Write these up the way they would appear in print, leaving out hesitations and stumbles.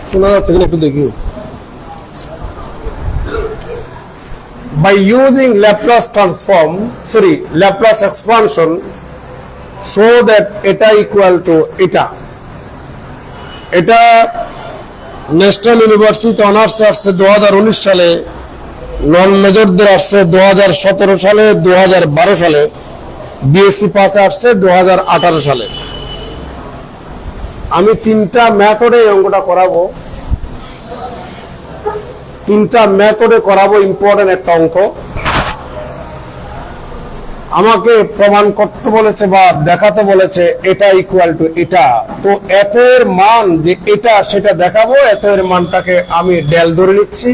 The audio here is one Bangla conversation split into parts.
শোনা যাচ্ছে কিনা একটু দেখি। By using Laplace expansion, show that eta equal to eta. এটা ন্যাশনাল ইউনিভার্সিটি অনার্স আসছে 2019 সালে, নন মেজরদের আসছে 2017 সালে, 2012 সালে, বিএসসি পাসে আসছে 2018 সালে। আমি তিনটা মেথডে অঙ্কটা করাবো, ইম্পর্টেন্ট একটা অঙ্ক। আমাকে প্রমাণ করতে বলেছে বা দেখাতে বলেছে এটা ইকুয়াল টু এটা। তো এত এর মান যে এটা সেটা দেখাবো, এত এর মানটাকে আমি ডেল ধরে নিচ্ছি।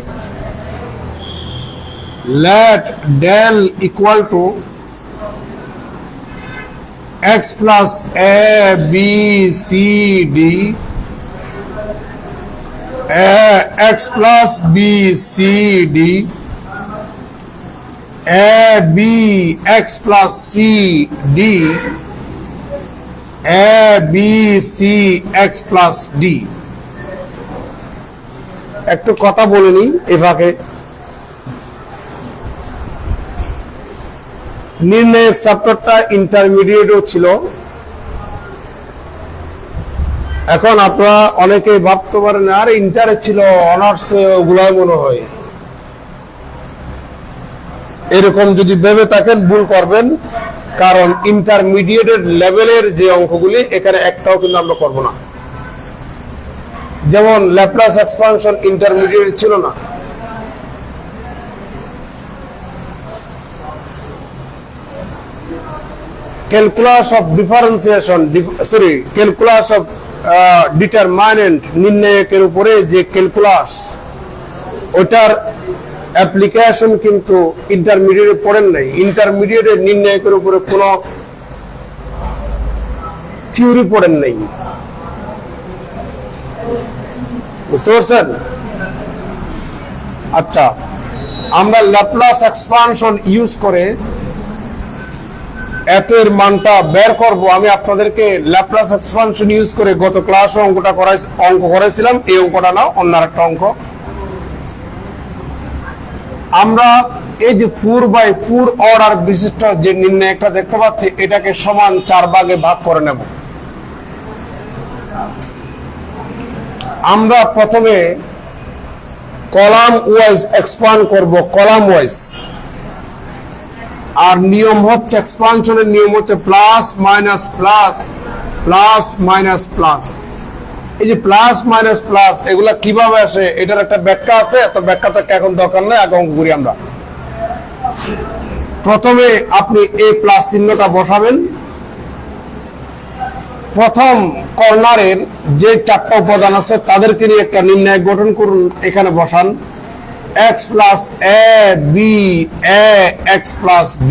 Let del equal to x plus a b c d, x plus b c d, a b x plus c d, a b c x plus d। একটু কথা বলে নি এভাবে। নির্ণায়ক চ্যাপ্টারটা ইন্টারমিডিয়েটও ছিল। এখন আপনারা অনেকেই ভাবতে পারেন আর ইন্টারে ছিল, অনার্স ওগুলাই মনে হয়। এরকম যদি ভেবে থাকেন ভুল করবেন, কারণ ইন্টারমিডিয়েটের লেভেলের যে অঙ্কগুলি এখানে একটাও কিন্তু আমরা করব না। যেমন ল্যাপ্লাস এক্সপানশন ইন্টারমিডিয়েট ছিল না। Calculus of differentiation, calculus of determinant, নির্ণায়কের উপরে যে ক্যালকুলাস, ওটার অ্যাপ্লিকেশন কিন্তু ইন্টারমিডিয়েটে পড়েন নাই। ইন্টারমিডিয়েটের নির্ণায়কের উপরে কোনো থিওরি পড়েন নাই, বুঝতে পারছেন? আচ্ছা, আমরা ল্যাপ্লাস এক্সপানশন ইউজ করে এত এর মানটা বের করব। আমি আপনাদেরকে ল্যাপ্লাস এক্সপানশন ইউজ করে গত ক্লাসে অঙ্ক করেছিলাম। এই অঙ্কটা না, অন্য একটা অঙ্ক। আমরা এই যে 4/4 অর্ডার বিশিষ্ট যে নির্ণায়কটা দেখতে পাচ্ছি, এটাকে সমান 4 ভাগে ভাগ করে নেব। আমরা প্রথমে কলাম ওয়াইজ এক্সপান্ড করব, কলাম ওয়াইজ। আর নিয়ম হচ্ছে, এক্সপানশনের নিয়ম হচ্ছে plus minus plus, plus minus plus. এই যে প্লাস মাইনাস প্লাস এগুলা কিভাবে আসে এটার একটা ব্যাখ্যা আছে। এত ব্যাখ্যা তো এখন দরকার নেই, আগে অঙ্ক করি আমরা। প্রথমে আপনি এই প্লাস চিহ্নটা বসাবেন। প্রথম কর্নারের যে 4টা উপাদান আছে তাদেরকে নিয়ে একটা নির্ণায়ক গঠন করুন, এখানে বসান। x plus a b a x plus b।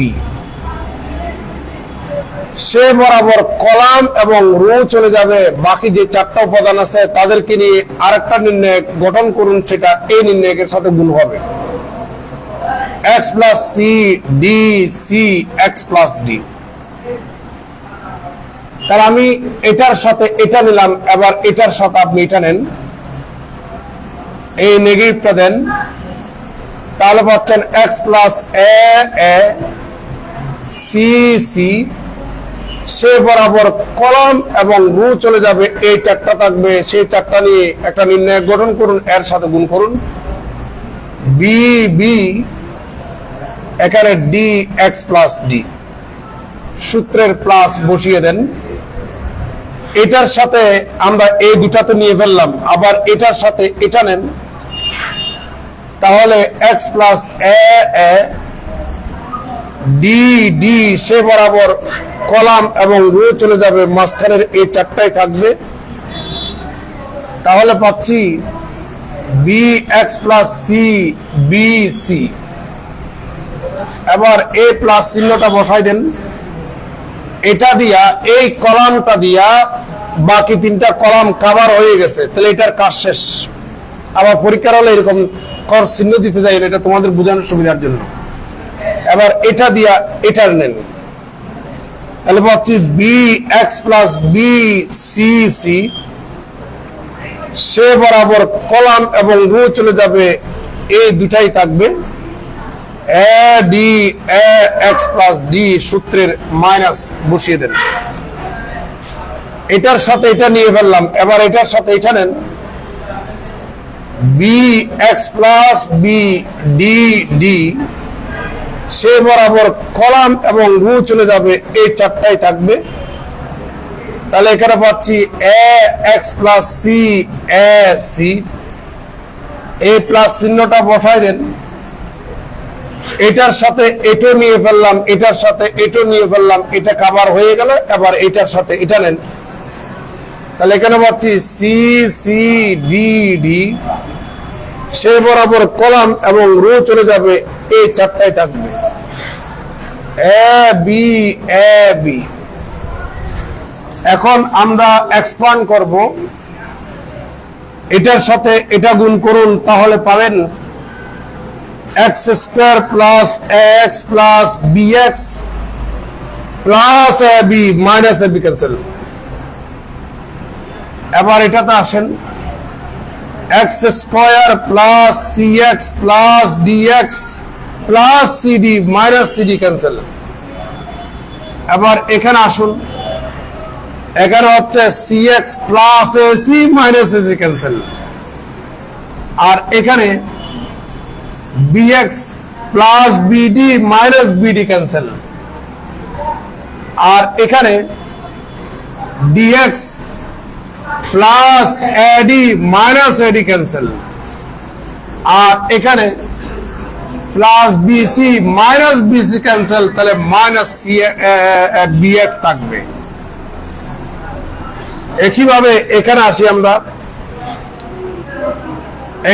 সে বরাবর কলাম এবং রো চলে যাবে, বাকি যে 4টা উপাদান আছে তাদেরকে নিয়ে আরেকটা নির্ণায়ক গঠন করুন, সেটা এই নির্ণায়কের সাথে গুণ হবে। x plus c d c x plus d। তাহলে আমি এটার সাথে এটা নিলাম, এবার এটার সাথে আপনি এটা নেন, এই নেগেটিভটা দেন। তাহলে পাচ্ছেন x plus a a c c। সে বরাবর কলাম এবং রো চলে যাবে, এই 4টা থাকবে, সেই 4টা নিয়ে একটা নির্ণায়ক গঠন করুন, এর সাথে গুণ করুন। b b এখানে d x প্লাস d, সূত্রের প্লাস বসিয়ে দেন। এটার সাথে আমরা এই দুটাতে নিয়ে ফেললাম, আবার এটার সাথে এটা নেন। তাহলে x plus a a d d, সে বরাবর কলাম এবং রো চলে যাবে, মাঝখানের এই 4টাই থাকবে। তাহলে পাচ্ছি b x plus c b c। এবার a প্লাস চিহ্নটা বসাই দেন। এটা দিয়া, এই কলামটা দিয়া বাকি 3টা কলাম কভার হয়ে গেছে, তাহলে এটার কাজ শেষ। আবার পরীক্ষার হলে এরকম কর চিহ্ন দিতে যাই, এটা তোমাদের বোঝানোর সুবিধার জন্য। এবার এটা দিয়া এটার নেন, তাহলে পাচ্ছি b x plus b c c, সে বরাবর কলাম এবং রো চলে যাবে, এই দুটাই থাকবে। A d a x plus d সূত্রের মাইনাস বসিয়ে দেন। এটার সাথে এটা নিয়ে ফেললাম, এবার এটার সাথে এটা নেন। B x plus b d d, সে বরাবর কলাম এবং রো চলে যাবে, এই চারটাই থাকবে। তাহলে এখানে পাচ্ছি a x plus c a c, a plus চিহ্নটা বসাই দেন। এটার সাথে এটা নিয়ে ফেললাম, এটার সাথে এটা নিয়ে ফেললাম, এটা কভার হয়ে গেল। এবার এটার সাথে এটা নেন, তাহলে এখানে পাচ্ছি সি সি ডি ডি, সে বরাবর কলাম এবং রো চলে যাবে, এই চারটাই থাকবে। A B a B. এখন আমরা এক্সপান্ড করব, এটার সাথে এটা গুণ করুন, তাহলে পাবেন x square plus x plus b x plus a b minus a b cancel. এবার এটাতে আসেন, x square plus c x plus d x plus c d minus c d cancel. এবার এখানে আসুন, এখানে হচ্ছে c x plus a c minus a c cancel, আর এখানে bx plus b d minus b d cancel, আর এখানে dx plus a d minus a d cancel, আর এখানে plus b c minus b c cancel, তাহলে মাইনাস সি ডিএক্স থাকবে। একইভাবে এখানে আসি আমরা,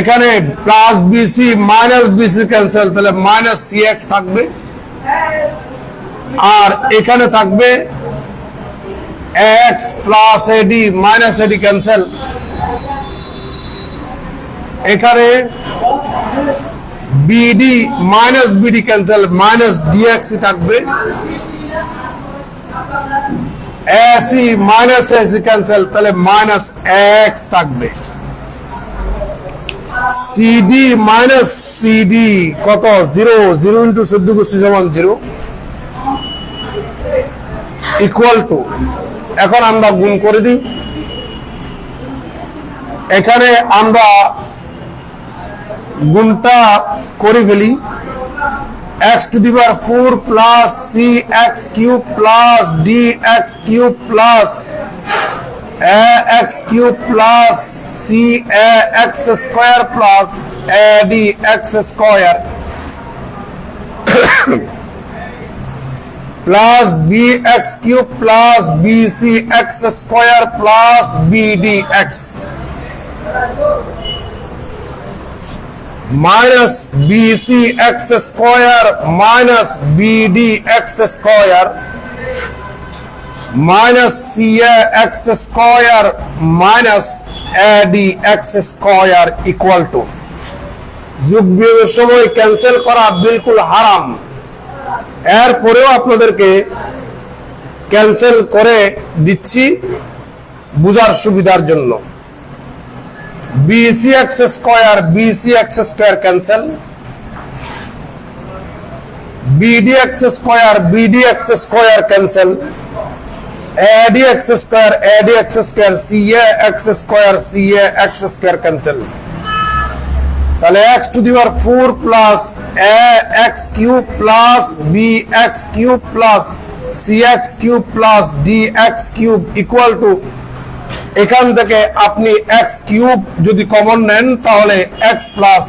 এখানে plus b c minus b c cancel, তাহলে মাইনাস সি এক্স থাকবে, আর এখানে থাকবে x plus a d minus a d cancel, এখানে b d minus b d cancel, minus d x থাকবে, এসি মাইনাস এসি ক্যান্সেল, তাহলে মাইনাস এক্স থাকবে। সিডি মাইনাস সিডি কত? 0, 0 ইন্টু 14 গুণ সমান 0 ইকুয়াল টু, এখন আমরা গুণ করে দিই। এখানে আমরা গুণটা করে ফেলি, x to the power 4 plus cx cube plus dx cube plus ax cube plus cax square plus adx square plus bx cube plus bcx square plus bdx minus bcx square minus bdx square minus cax square minus adx square equal to, যোগ বিয়োগের সময় ক্যান্সেল করা বিলকুল হারাম, এরপরেও আপনাদেরকে ক্যান্সেল করে দিচ্ছি বুঝার সুবিধার জন্য। bcx square cancel, bdx square cancel, adx square cax square cancel, তাহলে x to the power 4 plus ax cube plus bx cube plus cx cube plus dx cube equal to, এখান থেকে আপনি x কিউব যদি কমন নেন তাহলে x plus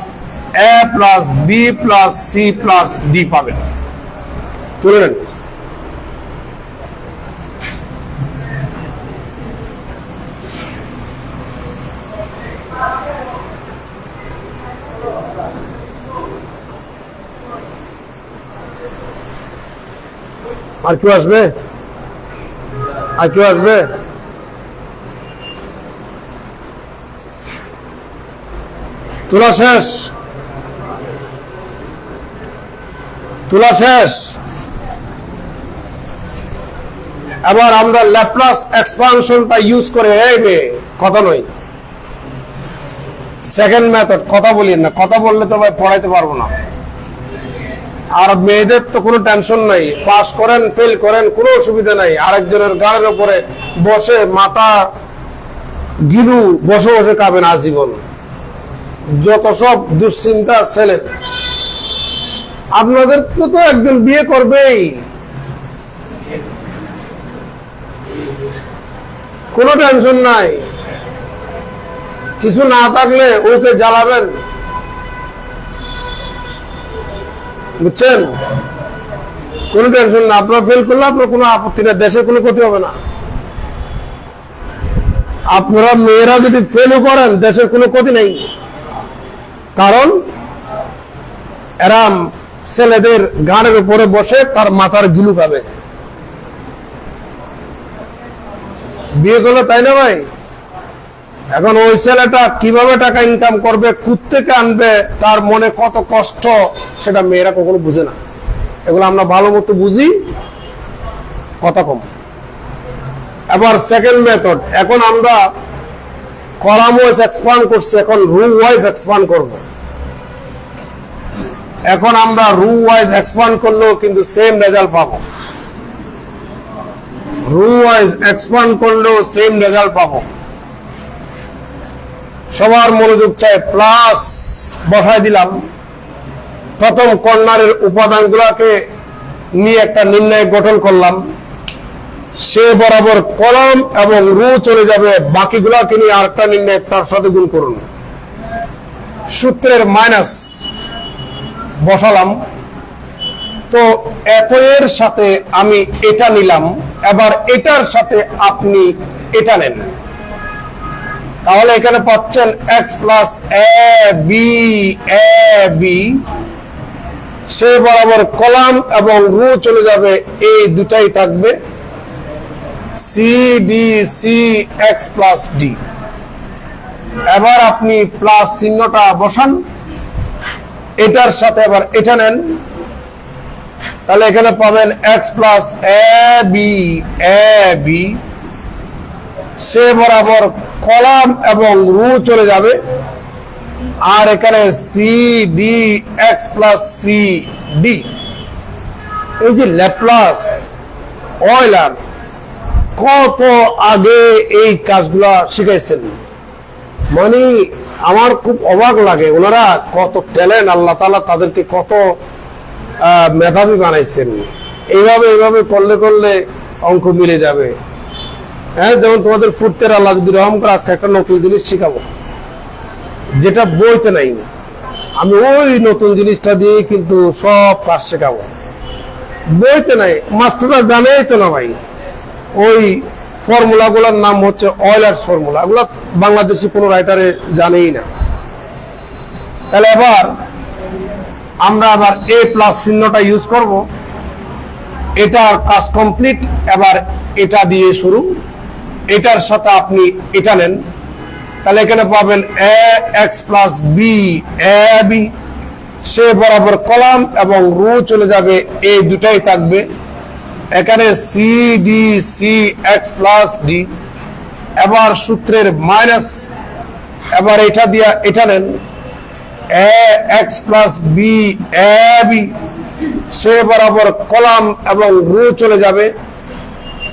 a plus b plus c plus d পাবেন। তুলে নেন। আর কেউ আসবে? আর কেউ আসবে? তোলা শেষ? তোলা শেষ? এবার আমরা ল্যাপ্লাস এক্সপানশনটা ইউজ করে এই মেয়ে কথা নয় সেকেন্ড মেথড কথা বলি না কথা বললে তো ভাই পড়াইতে পারবো না আর মেয়েদের তো কোনো টেনশন নাই পাস করেন ফেল করেন কোনো অসুবিধা নাই আরেকজনের গাড়ির উপরে বসে মাথা গিলু বসে বসে খাবেন আজীবন যত সব দুশ্চিন্তা ছেলে আপনাদের তো একজন বিয়ে করবেই কোনো টেনশন নাই কিছু না থাকলে ওকে জ্বালাবেন বুঝছেন কোনো টেনশন না আপনার ফেল করলে আপনার কোনো আপত্তি নেই দেশের কোনো ক্ষতি হবে না আপনারা মেয়েরা যদি ফেলও করেন দেশের কোনো ক্ষতি নেই কারণ এরা ছেলেদের গানের উপরে বসে তার মাথার গিলু খাবে বিয়ে করলে তাই না ভাই এখন ওই ছেলেটা কিভাবে টাকা ইনকাম করবে কোত্থেকে আনবে তার মনে কত কষ্ট সেটা মেয়েরা কখনো বুঝে না এগুলো আমরা ভালো মতো বুঝি কথা কম এবার সেকেন্ড মেথড এখন আমরা কলাম ওয়াইজ এক্সপান্ড করছি এখন রু ওয়াইজ এক্সপান্ড করব এখন আমরা রু ওয়াইজ এক্সপান্ড করলেও কিন্তু সেম রেজাল্ট পাবো রু ওয়াইজ এক্সপান্ড করলেও সেম রেজাল্ট পাবো সবার মনোযোগ চাই প্লাস বসাই দিলাম প্রথম কর্নারের উপাদানগুলোকে নিয়ে একটা নির্ণয় গঠন করলাম সে বরাবর কলম এবং রু চলে যাবে বাকিগুলাকে নিয়ে আরেকটা নির্ণয় তার সাথে গুণ করুন সূত্রের মাইনাস বসালাম তো এত এর সাথে আমি এটা নিলাম এবার এটার সাথে আপনি এটা নেন তাহলে এখানে পাচ্ছেন x plus a b c বরাবর কলাম এবং রু চলে যাবে এই দুটাই থাকবে c d c x plus d এবার আপনি প্লাস চিহ্নটা বসান এটার সাথে আবার এটা নেন তাহলে এখানে পাবেন x plus a b c বরাবর কলাম এবং রু চলে যাবে আর এখানে c d x plus c d এই যে ল্যাপ্লাস অয়লার কত আগে এই কাজগুলা শিখাইছেন মানে আমার খুব অবাক লাগে ওনারা কত ট্যালেন্ট আল্লাহ তাআলা তাদেরকে কত মেধাবী বানাইছেন এইভাবে করলে করলে অঙ্ক মিলে যাবে হ্যাঁ যেমন তোমাদের ফুটতে আল্লাহ যদি রহম করে আজকে একটা নতুন জিনিস শিখাবো যেটা বইতে নাই আমি ওই নতুন জিনিসটা দিয়ে কিন্তু সব কাজ শেখাবো বইতে নাই মাস্টাররা জানেই তো না ভাই ওই ফর্মুলা গুলার নাম হচ্ছে অয়লার্স ফর্মুলা এগুলো বাংলাদেশি কোনো রাইটারে জানেই না তাহলে এবার আমরা আবার এ প্লাস চিহ্নটা ইউজ করব এটার কাজ কমপ্লিট এবার এটা দিয়ে শুরু এটার সাথে আপনি এটা নেন তাহলে এখানে পাবেন এ x plus b a b c বরাবর কলাম এবং রু চলে যাবে এই দুটাই থাকবে এখানে c d c x plus d এবার সূত্রের মাইনাস এবার এটা দিয়া এটা নেন a x plus b a b c বরাবর কলাম এবং রু চলে যাবে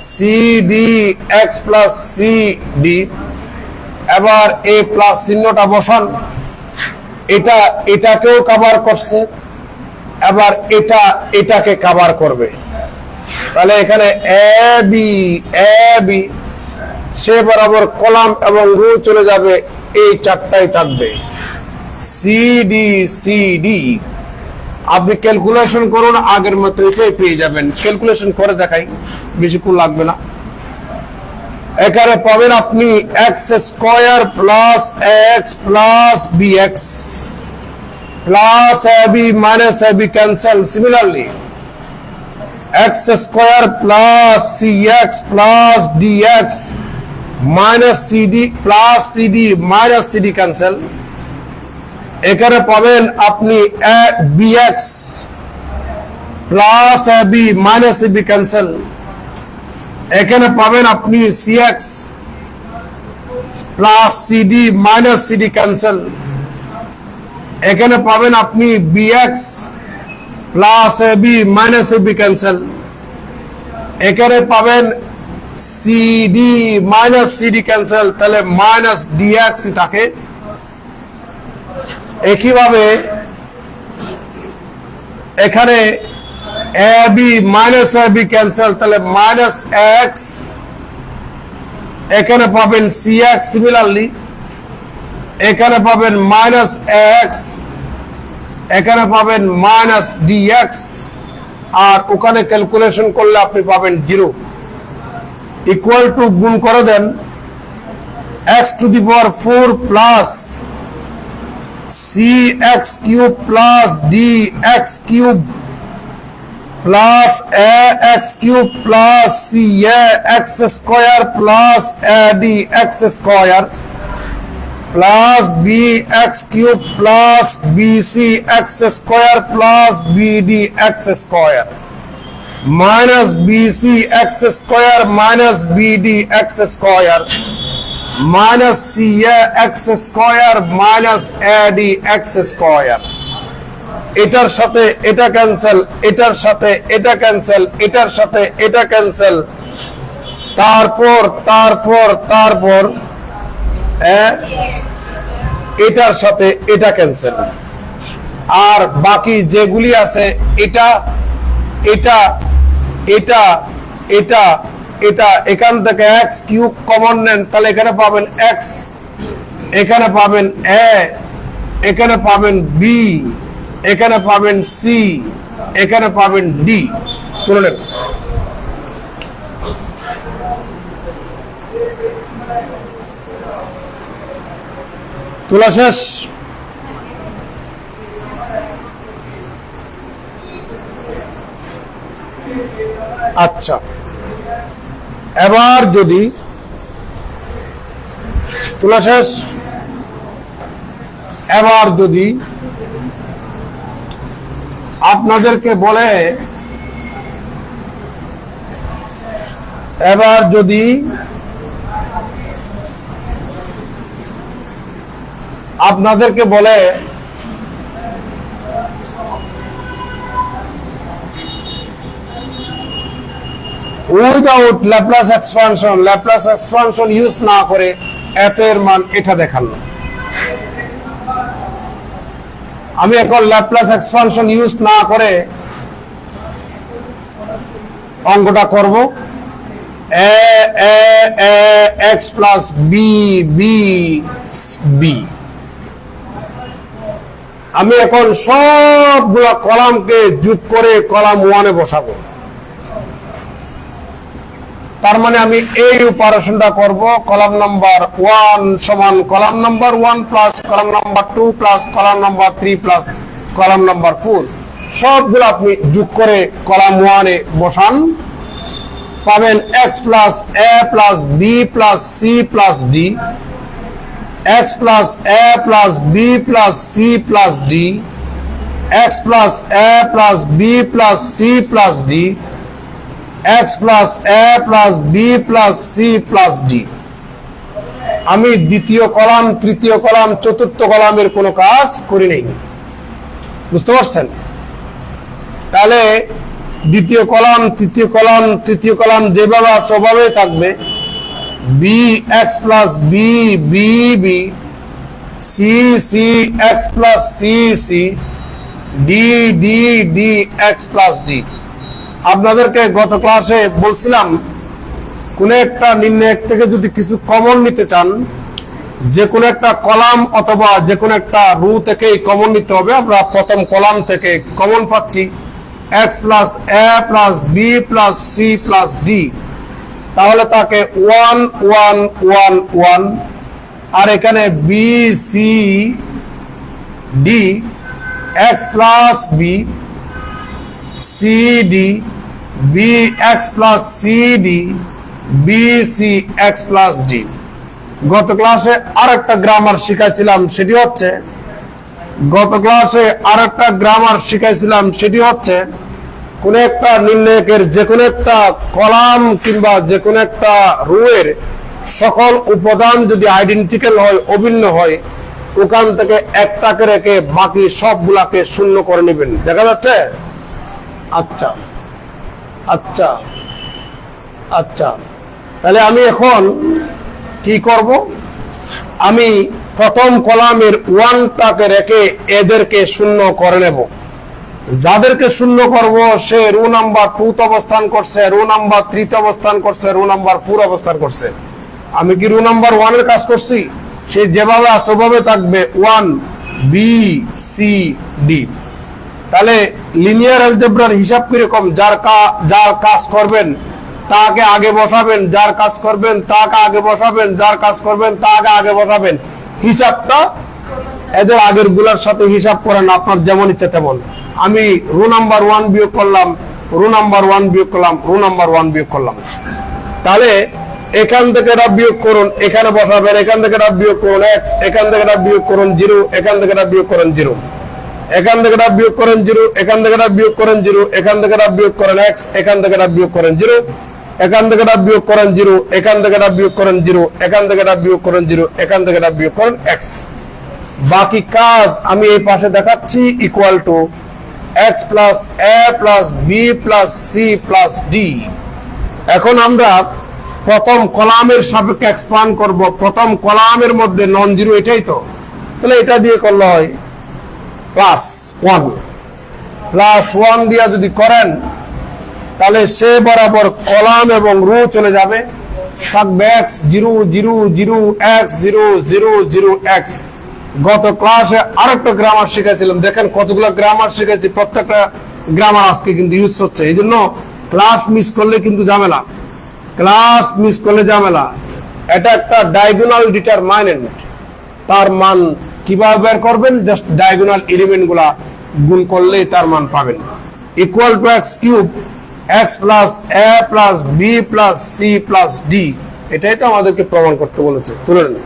c d x plus c d এবার এ প্লাস চিহ্নটা বসান এটা এটাকেও কভার করছে এবার এটা এটাকে কভার করবে তাহলে এখানে এ বি সে বরাবর কলাম এবং রু চলে যাবে এই চারটাই থাকবে সি ডি আপনি ক্যালকুলেশন করুন আগের মতো এটাই পেয়ে যাবেন ক্যালকুলেশন করে দেখাই বেশিক্ষণ লাগবে না এখানে পাবেন আপনি x square plus x plus b x plus a b minus a b cancel similarly x square plus c x plus d x minus c d plus c d minus c d cancel এখানে পাবেন আপনি b x plus a b minus a b cancel এখানে পাবেন আপনি cx plus cd minus cd cancel. এখানে পাবেন আপনি bx plus ab minus ab cancel. এখানে পাবেন cd মাইনাস cd ক্যান্সেল, তাহলে মাইনাস dx থাকে। একইভাবে এখানে ab মাইনাস ab ক্যান্সেল, তাহলে মাইনাস x। এখানে পাবেন cx সিমিলারলি, এখানে পাবেন মাইনাস x, এখানে পাবেন মাইনাস dx, আর ওখানে ক্যালকুলেশন করলে আপনি পাবেন 0। ইকুয়াল টু গুণ করে দেন x to the power 4 plus cx cube plus dx cube plus ax cube plus cax square plus adx square plus bx cube plus bcx square plus bdx square minus bcx square minus bdx square minus cax square minus adx square. এটার সাথে এটা ক্যান্সেল, এটার সাথে এটা ক্যান্সেল, এটার সাথে এটা ক্যান্সেল, তারপর তারপর তারপর এটার সাথে এটা ক্যান্সেল, আর বাকি যেগুলি আছে এটা এটা এটা এটা এটা এখান থেকে x কিউব কমন নেন, তাহলে এখানে পাবেন x, এখানে পাবেন a, এখানে পাবেন b, এখানে পাবেন c, এখানে পাবেন d। তুলে নেন। তোলা শেষ? আচ্ছা, এবার যদি তোলা শেষ, এবার যদি আপনাদেরকে বলে, এবার যদি আপনাদেরকে বলে without Laplace expansion, Laplace expansion use না করে এত এর মান এটা দেখানো। আমি এখন ল্যাপ্লাস এক্সপানশন ইউজ না করে অঙ্কটা করব। x plus b b b. আমি এখন সবগুলা কলামকে যোগ করে কলাম 1-এ বসাবো। তার মানে আমি এই অপারেশনটা করব, কলাম নাম্বার 1 সমান column number 1 plus column number 2 plus column number 3 plus column number 4, সবগুলো আপনি যোগ করে কলাম 1-এ বসান। পাবেন x plus a plus b plus c plus d, x plus a plus b plus c plus d, x plus a plus b plus c plus d, x plus a plus b plus c plus d। আমি দ্বিতীয় কলাম, তৃতীয় কলাম, চতুর্থ কলামের কোনো কাজ করি নাই। বুঝতে পারছেন? তাহলে দ্বিতীয় কলাম, তৃতীয় কলাম, তৃতীয় কলাম যেভাবে আছে ওভাবেই থাকবে। B x plus b b b, c c x plus c c, d d d x plus d. আপনাদেরকে গত ক্লাসে বলছিলাম, কোন একটা নির্ণায়ক থেকে যদি কিছু কমন নিতে চান, যে কোনো একটা কলাম অথবা যে কোনো একটা রো থেকে কমন নিতে হবে। আমরা প্রথম কলাম থেকে কমন পাচ্ছি x plus a plus b plus c plus d, তাহলে তাকে 1 1 1 1, আর এখানে b c d, x plus b c d, b x plus c d, b c x plus d। গত ক্লাসে আরেকটা গ্রামার শিখাইছিলাম, সেটি হচ্ছে কোন একটা নির্ণায়কের যে কোনো একটা কলাম কিংবা যে কোনো একটা রো এর সকল উপাদান যদি আইডেন্টিক্যাল হয়, অভিন্ন হয়, ওখান থেকে একটাকে রেখে বাকি সবগুলাকে শূন্য করে নেবেন। দেখা যাচ্ছে? আচ্ছা আচ্ছা আচ্ছা, তাহলে আমি এখন কি করব? আমি প্রথম কলামের ওয়ানটাকে রেখে এদেরকে শূন্য করে নেব। যাদেরকে শূন্য করব সে রো নাম্বার 2 তে অবস্থান করছে, রো নাম্বার 3 তে অবস্থান করছে, রো নাম্বার 4 অবস্থান করছে। আমি কি রো নাম্বার 1 এর কাজ করছি? সে যেভাবে আছে ওভাবে থাকবে 1 বি সি ডি। তাহলে লিনিয়ার অ্যালজেব্রার হিসাব কিরকম? যার কাজ করবেন তাকে আগে বসাবেন, যার কাজ করবেন তাকে আগে বসাবেন, যার কাজ করবেন তাকে আগে বসাবেন। হিসাবটা এদের আগের গুলার সাথে হিসাব করেন আপনার যেমন ইচ্ছা তেমন। আমি রো নাম্বার 1 বিয়োগ করলাম, রো নাম্বার 1 বিয়োগ করলাম, রো নাম্বার 1 বিয়োগ করলাম। তাহলে এখান থেকে এটা বিয়োগ করুন, এখানে বসাবেন, এখান থেকে এটা বিয়োগ করুন x, এখান থেকে এটা বিয়োগ করুন 0, এখান থেকে এটা বিয়োগ করেন 0, এখান থেকে এটা বিয়োগ করেন 0, এখান থেকে এটা বিয়োগ করেন 0, এখান থেকে এটা বিয়োগ করেন x, এখান থেকে এটা বিয়োগ করেন 0, এখান থেকে এটা বিয়োগ করেন 0, এখান থেকে এটা বিয়োগ করেন 0, এখান থেকে এটা বিয়োগ করেন 0, এখান থেকে এটা বিয়োগ করেন x। বাকি কাজ আমি এই পাশে দেখাচ্ছি equal to x plus a plus b plus c plus d। এখন আমরা প্রথম কলামের সাপেক্ষে এক্সপ্যান্ড করব। প্রথম কলামের মধ্যে নন জিরো এটাই তো, তাহলে এটা দিয়ে করলে হয় প্লাস 1। প্লাস 1 দিয়ে যদি করেন তাহলে সে বরাবর কলাম এবং রো চলে যাবে, থাকবে x 0 0 0 x 0 0 0 x। গত ক্লাসে আরেকটা গ্রামার শিখেছিলাম, দেখেন কতগুলো গ্রামার শিখেছি, প্রত্যেকটা গ্রামার আজকে কিন্তু ইউজ হচ্ছে। এই জন্য ক্লাস মিস করলে কিন্তু ঝামেলা, ক্লাস মিস করলে ঝামেলা। এটা একটা ডায়াগোনাল ডিটারমাইন্যান্ট, তার মান কিভাবে বের করবেন? জাস্ট ডায়াগোনাল এলিমেন্ট গুলা গুণ করলেই তার মান পাবেন। Equal to x cube x plus a plus b plus c plus d। এটাই তো আমাদেরকে প্রমাণ করতে বলেছে। তুলে নেন।